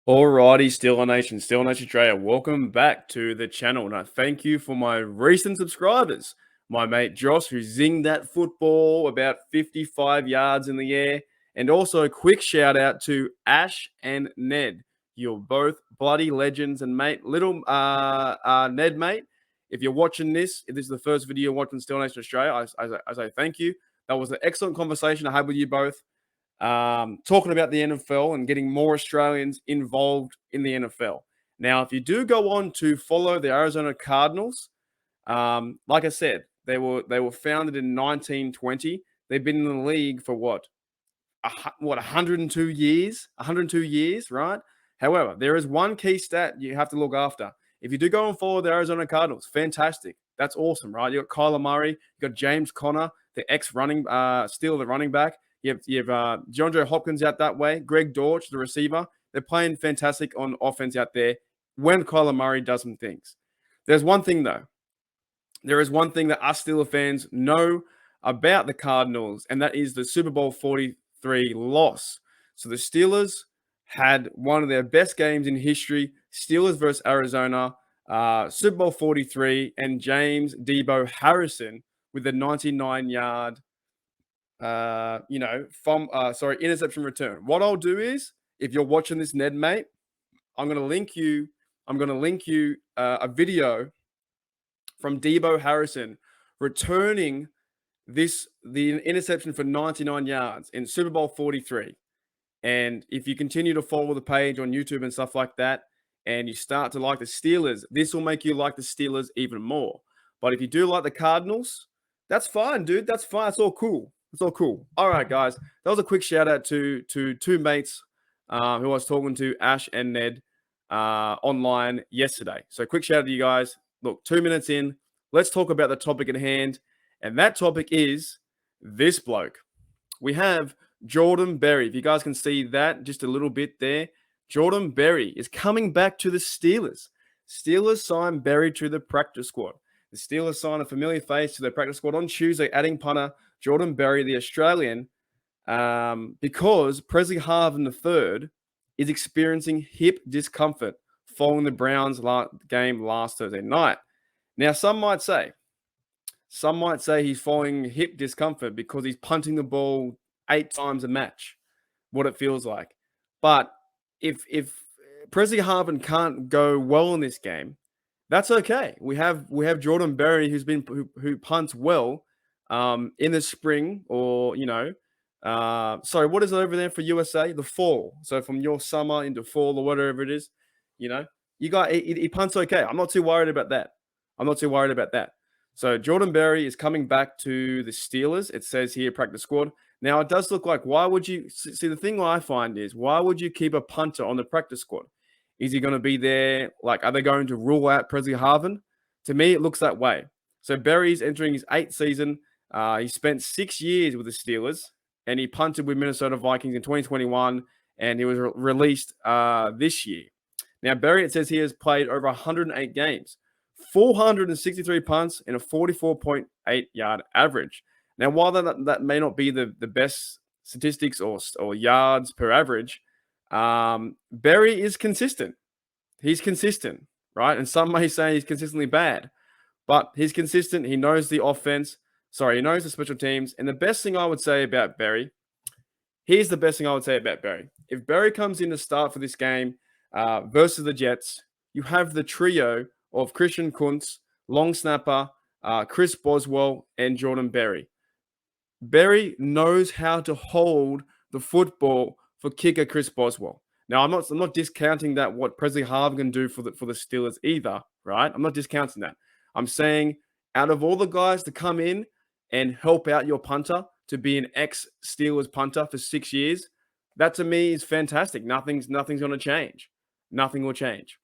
Alrighty, Steeler Nation, Steeler Nation Australia, welcome back to the channel. And I thank you for my recent subscribers. My mate Josh, who zinged that football about 55 yards in the air. And also a quick shout out to Ash and Ned. You're both bloody legends. And mate, little Ned, mate, if you're watching this, if this is the first video you're watching Steeler Nation Australia, I say thank you. That was an excellent conversation I had with you both, talking about the NFL and getting more Australians involved in the NFL. Now, if you do go on to follow the Arizona Cardinals, like I said, they were founded in 1920. They've been in the league for what 102 years, 102 years, right? However, there is one key stat you have to look after. If you do go and follow the Arizona Cardinals, fantastic. That's awesome, right? You got Kyler Murray, you got James Conner, the ex-running steal the running back. You have DeAndre Hopkins out that way, Greg Dortch, the receiver. They're playing fantastic on offense out there when Kyler Murray does some things. There's one thing, though. There is one thing that us Steeler fans know about the Cardinals, and that is the Super Bowl 43 loss. So the Steelers had one of their best games in history, Steelers versus Arizona, Super Bowl 43, and James Deebo Harrison with a 99-yard interception return. What I'll do is, if you're watching this, Ned, mate, I'm gonna link you a video from Deebo Harrison returning the interception for 99 yards in Super Bowl 43. And if you continue to follow the page on YouTube and stuff like that, and you start to like the Steelers, this will make you like the Steelers even more. But if you do like the Cardinals, that's fine, dude. That's fine. It's all cool. It's all cool. All right, guys. That was a quick shout out to two mates who I was talking to, Ash and Ned, online yesterday. So quick shout out to you guys. Look, 2 minutes in. Let's talk about the topic at hand. And that topic is this bloke. We have Jordan Berry. If you guys can see that just a little bit there, Jordan Berry is coming back to the Steelers. Steelers signed Berry to the practice squad. The Steelers signed a familiar face to their practice squad on Tuesday, adding punter Jordan Berry, the Australian, because Presley Harvin III is experiencing hip discomfort following the Browns game last Thursday night. Now, some might say he's following hip discomfort because he's punting the ball 8 times a match, what it feels like. But if Presley Harvin can't go well in this game, that's okay. We have Jordan Berry who punts well in the spring, or sorry, what is it over there for USA? The fall. So from your summer into fall or whatever it is, you got he punts okay. I'm not too worried about that. So Jordan Berry is coming back to the Steelers. It says here practice squad. Now it does look like, why would you see, the thing I find is, why would you keep a punter on the practice squad? Is he going to be there? Like, are they going to rule out Presley Harvin? To me, it looks that way. So Berry's entering his 8th season. He spent 6 years with the Steelers, and he punted with Minnesota Vikings in 2021, and he was released this year. Now, Berry, it says he has played over 108 games, 463 punts, and a 44.8 yard average. Now, while that may not be the best statistics or yards per average, Berry is consistent. He's consistent, right? And some may say he's consistently bad, but he's consistent. He knows the offense. Sorry, he knows the special teams. And the best thing I would say about Berry, here's the best thing I would say about Berry. If Berry comes in to start for this game versus the Jets, you have the trio of Christian Kuntz, long snapper, Chris Boswell, and Jordan Berry. Berry knows how to hold the football for kicker Chris Boswell. Now, I'm not discounting that what Presley Harvin can do for the Steelers either, right? I'm not discounting that. I'm saying, out of all the guys to come in and help out your punter, to be an ex-Steelers punter for 6 years, that to me is fantastic. Nothing's going to change. Nothing will change.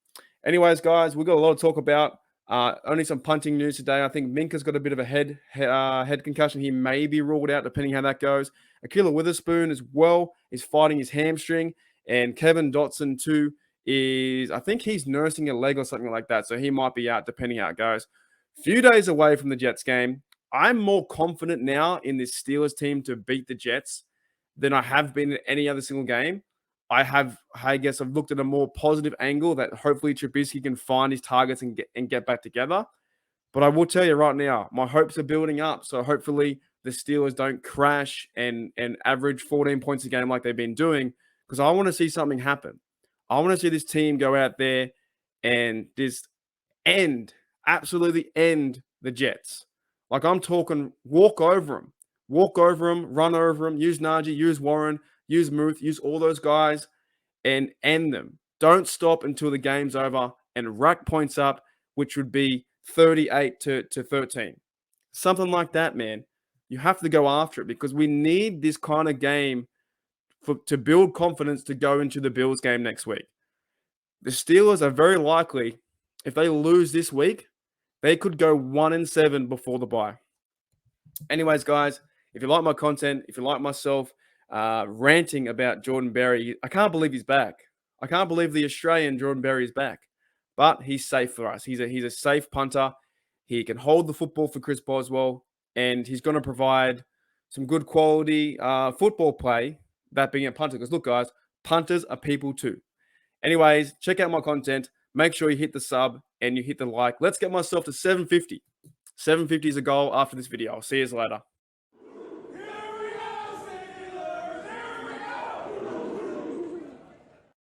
Anyways, guys, we've got a lot to talk about. Only some punting news today. I think Minka's got a bit of a head concussion. He may be ruled out, depending how that goes. Akila Witherspoon as well is fighting his hamstring. And Kevin Dotson too I think he's nursing a leg or something like that. So he might be out, depending how it goes. Few days away from the Jets game. I'm more confident now in this Steelers team to beat the Jets than I have been in any other single game. I guess I've looked at a more positive angle that hopefully Trubisky can find his targets and get back together. But I will tell you right now, my hopes are building up. So hopefully the Steelers don't crash and average 14 points a game like they've been doing, because I want to see something happen. I want to see this team go out there and just absolutely end the Jets. Like, I'm talking walk over them, run over them, use Najee, use Warren, use Muth, use all those guys and end them. Don't stop until the game's over and rack points up, which would be 38 to 13. Something like that, man. You have to go after it because we need this kind of game to build confidence to go into the Bills game next week. The Steelers are very likely, if they lose this week, they could go 1-7 before the bye. Anyways, guys, if you like my content, if you like myself ranting about Jordan Berry, I can't believe he's back. I can't believe the Australian Jordan Berry is back. But he's safe for us. He's a safe punter. He can hold the football for Chris Boswell, and he's going to provide some good quality football play, that being a punter. Because look, guys, punters are people too. Anyways, check out my content. Make sure you hit the sub and you hit the like. Let's get myself to 750. 750 is a goal after this video. I'll see you later.